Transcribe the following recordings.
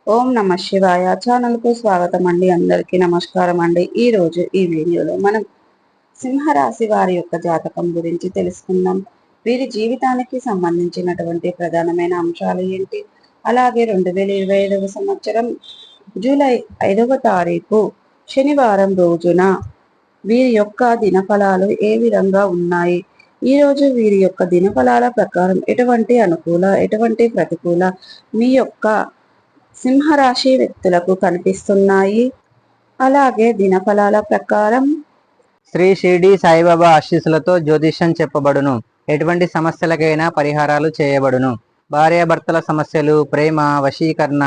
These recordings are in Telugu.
ఓం నమ శివాయ ఛానల్ కు స్వాగతం అండి. అందరికీ నమస్కారం అండి. ఈ రోజు ఈ వీడియోలో మనం సింహరాశి వారి యొక్క జాతకం గురించి తెలుసుకుందాం. వీరి జీవితానికి సంబంధించినటువంటి ప్రధానమైన అంశాలు ఏంటి, అలాగే 2025 సంవత్సరం జూలై 5వ తారీఖు శనివారం రోజున వీరి యొక్క దినఫలాలు ఏ విధంగా ఉన్నాయి, ఈ రోజు వీరి యొక్క దినఫలాల ప్రకారం ఎటువంటి అనుకూల ఎటువంటి ప్రతికూల మీ యొక్క సింహరాశి వ్యక్తులకు కనిపిస్తున్నాయి. అలాగే దినఫలాల ప్రకారం శ్రీ షిరిడి సాయిబాబా ఆశీస్సులతో జ్యోతిష్యం చెప్పబడును. ఎటువంటి సమస్యలకైనా పరిహారాలు చేయబడును. భార్యాభర్తల సమస్యలు, ప్రేమ, వశీకరణ,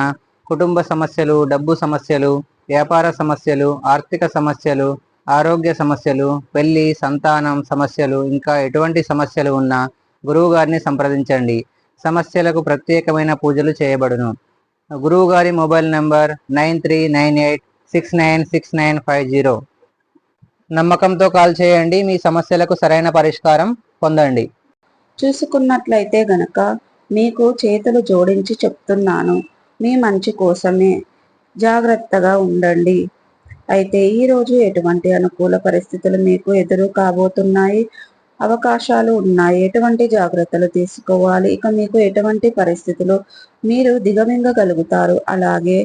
కుటుంబ సమస్యలు, డబ్బు సమస్యలు, వ్యాపార సమస్యలు, ఆర్థిక సమస్యలు, ఆరోగ్య సమస్యలు, పెళ్లి, సంతానం సమస్యలు, ఇంకా ఎటువంటి సమస్యలు ఉన్నా గురువు గారిని సంప్రదించండి. సమస్యలకు ప్రత్యేకమైన పూజలు చేయబడును. గురువు గారి మొబైల్ నంబర్ 9398696950. నమ్మకంతో కాల్ చేయండి. మీ సమస్యలకు సరైన పరిష్కారం పొందండి. చూసుకున్నట్లయితే గనక మీకు చేతులు జోడించి చెప్తున్నాను, మీ మంచి కోసమే, జాగ్రత్తగా ఉండండి. అయితే ఈరోజు ఎటువంటి అనుకూల పరిస్థితులు మీకు ఎదురు కాబోతున్నాయి, అవకాశాలు ఉన్నాయి, ఎటువంటి జాగ్రత్తలు తీసుకోవాలి, ఇక మీకు ఎటువంటి పరిస్థితులు మీరు దిగమింగగలుగుతారు, అలాగే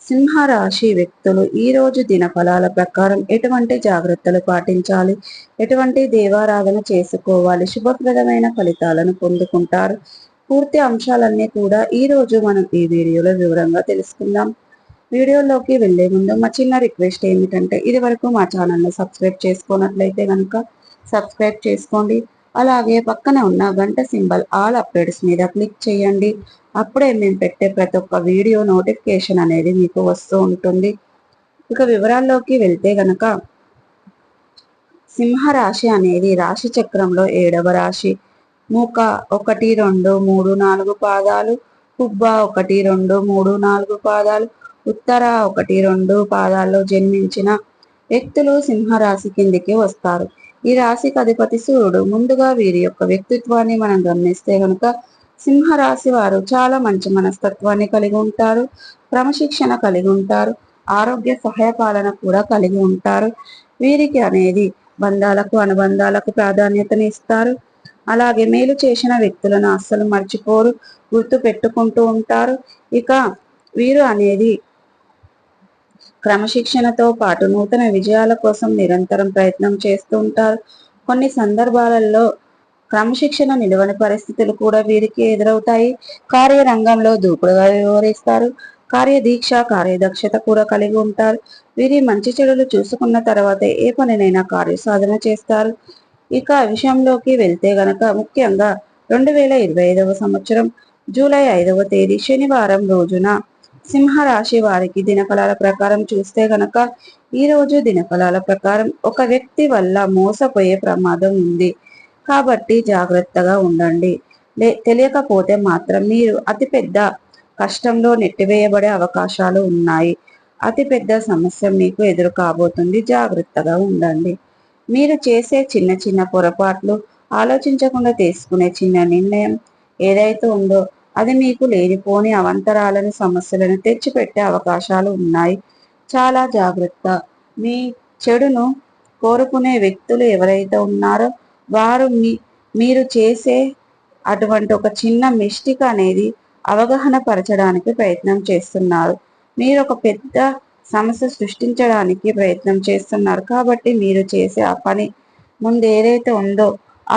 సింహరాశి వ్యక్తులు ఈ రోజు దినఫలాల ప్రకారం ఎటువంటి జాగ్రత్తలు పాటించాలి, ఎటువంటి దేవారాధన చేసుకోవాలి, శుభప్రదమైన ఫలితాలను పొందుకుంటారు. పూర్తి అంశాలన్నీ కూడా ఈ రోజు మనం ఈ వీడియోలో వివరంగా తెలుసుకుందాం. వీడియోలోకి వెళ్లే ముందు మా చిన్న రిక్వెస్ట్ ఏమిటంటే, ఇది వరకు మా ఛానల్ని సబ్స్క్రైబ్ చేసుకున్నట్లయితే కనుక సబ్స్క్రైబ్ చేసుకోండి. అలాగే పక్కన ఉన్న గంట సింబల్ ఆల్ అప్డేట్స్ మీద క్లిక్ చేయండి. అప్పుడే మేము పెట్టే ప్రతి ఒక్క వీడియో నోటిఫికేషన్ అనేది మీకు వస్తూ ఉంటుంది. ఇక వివరాల్లోకి వెళ్తే గనక సింహరాశి అనేది రాశి చక్రంలో 7వ రాశి. మూక 1, 2, 3, 4 పాదాలు, పుబ్బ 1, 2, 3, 4 పాదాలు, ఉత్తర 1, 2 పాదాల్లో జన్మించిన వ్యక్తులు సింహరాశి కిందికి వస్తారు. ఈ రాశికి అధిపతి సూర్యుడు. ముందుగా వీరి యొక్క వ్యక్తిత్వాన్ని మనం గమనిస్తే కనుక సింహరాశి వారు చాలా మంచి మనస్తత్వాన్ని కలిగి ఉంటారు, క్రమశిక్షణ కలిగి ఉంటారు, ఆరోగ్య సహాయపాలన కూడా కలిగి ఉంటారు. వీరికి అనేది బంధాలకు అనుబంధాలకు ప్రాధాన్యతని ఇస్తారు. అలాగే మేలు చేసిన వ్యక్తులను అస్సలు మర్చిపోరు, గుర్తు పెట్టుకుంటూ ఉంటారు. ఇక వీరు అనేది క్రమశిక్షణతో పాటు నూతన విజయాల కోసం నిరంతరం ప్రయత్నం చేస్తూ ఉంటారు. కొన్ని సందర్భాలలో క్రమశిక్షణ నిలవని పరిస్థితులు కూడా వీరికి ఎదురవుతాయి. కార్యరంగంలో దూకుడుగా వ్యవహరిస్తారు. కార్యదీక్ష, కార్యదక్షత కూడా కలిగి ఉంటారు. వీరి మంచి చెడులు చూసుకున్న తర్వాతే ఏ పనినైనా కార్యసాధన చేస్తారు. ఇక విషయంలోకి వెళ్తే గనక ముఖ్యంగా 2025వ సంవత్సరం జూలై 5వ తేదీ శనివారం రోజున సింహరాశి వారికి దినఫలాల ప్రకారం చూస్తే గనక ఈ రోజు దినఫలాల ప్రకారం ఒక వ్యక్తి వల్ల మోసపోయే ప్రమాదం ఉంది, కాబట్టి జాగ్రత్తగా ఉండండి. తెలియకపోతే మాత్రం మీరు అతిపెద్ద కష్టంలో నెట్టివేయబడే అవకాశాలు ఉన్నాయి. అతిపెద్ద సమస్య మీకు ఎదురు కాబోతుంది, జాగ్రత్తగా ఉండండి. మీరు చేసే చిన్న చిన్న పొరపాట్లు, ఆలోచించకుండా తీసుకునే చిన్న నిర్ణయం ఏదైతే ఉందో అది మీకు లేనిపోని అవంతరాలను, సమస్యలను తెచ్చిపెట్టే అవకాశాలు ఉన్నాయి. చాలా జాగ్రత్త. మీ చెడును కోరుకునే వ్యక్తులు ఎవరైతే ఉన్నారో వారు మీరు చేసే అటువంటి ఒక చిన్న మిస్టేక్ అనేది అవగాహన పరచడానికి ప్రయత్నం చేస్తున్నారు. మీరు ఒక పెద్ద సమస్య సృష్టించడానికి ప్రయత్నం చేస్తున్నారు. కాబట్టి మీరు చేసే ఆ పని ముందు ఏదైతే ఉందో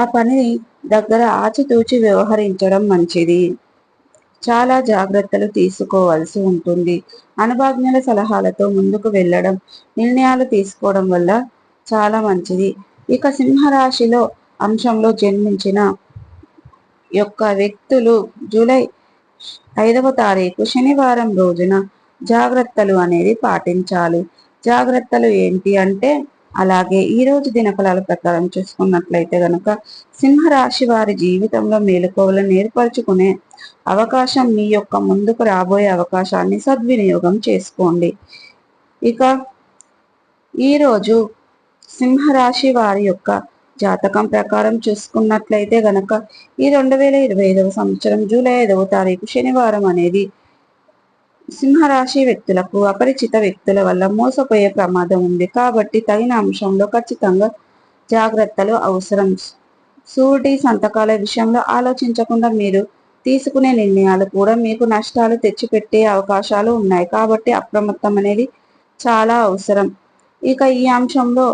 ఆ పని దగ్గర ఆచితూచి వ్యవహరించడం మంచిది. చాలా జాగ్రత్తలు తీసుకోవాల్సి ఉంటుంది. అనుభవజ్ఞుల సలహాలతో ముందుకు వెళ్ళడం, నిర్ణయాలు తీసుకోవడం వల్ల చాలా మంచిది. ఇక సింహరాశిలో అంశంలో జన్మించిన యొక్క వ్యక్తులు జూలై 5వ తారీఖు శనివారం రోజున జాగ్రత్తలు అనేది పాటించాలి. జాగ్రత్తలు ఏంటి అంటే, అలాగే ఈ రోజు దినఫలాల ప్రకారం చూసుకున్నట్లయితే గనక సింహరాశి వారి జీవితంలో మేలుకోవాలని ఏర్పరచుకునే అవకాశం, మీ యొక్క ముందుకు రాబోయే అవకాశాన్ని సద్వినియోగం చేసుకోండి. ఇక ఈరోజు సింహరాశి వారి యొక్క జాతకం ప్రకారం చూసుకున్నట్లయితే గనక ఈ 2025వ సంవత్సరం జూలై 5వ తారీఖు శనివారం అనేది సింహరాశి వ్యక్తులకు అపరిచిత వ్యక్తుల వల్ల మోసపోయే ప్రమాదం ఉంది కాబట్టి తగిన అంశంలో ఖచ్చితంగా జాగ్రత్తలు అవసరం. షూరిటీ సంతకాల విషయంలో ఆలోచించకుండా మీరు తీసుకునే నిర్ణయాలు కూడా మీకు నష్టాలు తెచ్చిపెట్టే అవకాశాలు ఉన్నాయి కాబట్టి అప్రమత్తం అనేది చాలా అవసరం. ఇక ఈ అంశంలో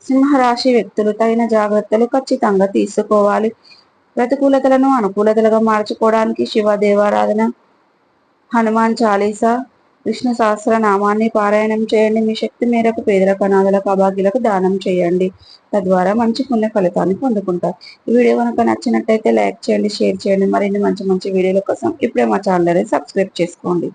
సింహరాశి వ్యక్తులు తగిన జాగ్రత్తలు ఖచ్చితంగా తీసుకోవాలి. ప్రతికూలతలను అనుకూలతలుగా మార్చుకోవడానికి శివ దేవారాధన, హనుమాన్ చాలీసా, విష్ణు సహస్రనామాన్ని పారాయణం చేయండి. మీ శక్తి మేరకు పేదలకు, అనాథలకు, అభాగ్యులకు దానం చేయండి. తద్వారా మంచి పుణ్య ఫలితాన్ని పొందుకుంటారు. ఈ వీడియో కనుక నచ్చినట్టయితే లైక్ చేయండి, షేర్ చేయండి. మరిన్ని మంచి మంచి వీడియోల కోసం ఇప్పుడే మా ఛానల్ని సబ్స్క్రైబ్ చేసుకోండి.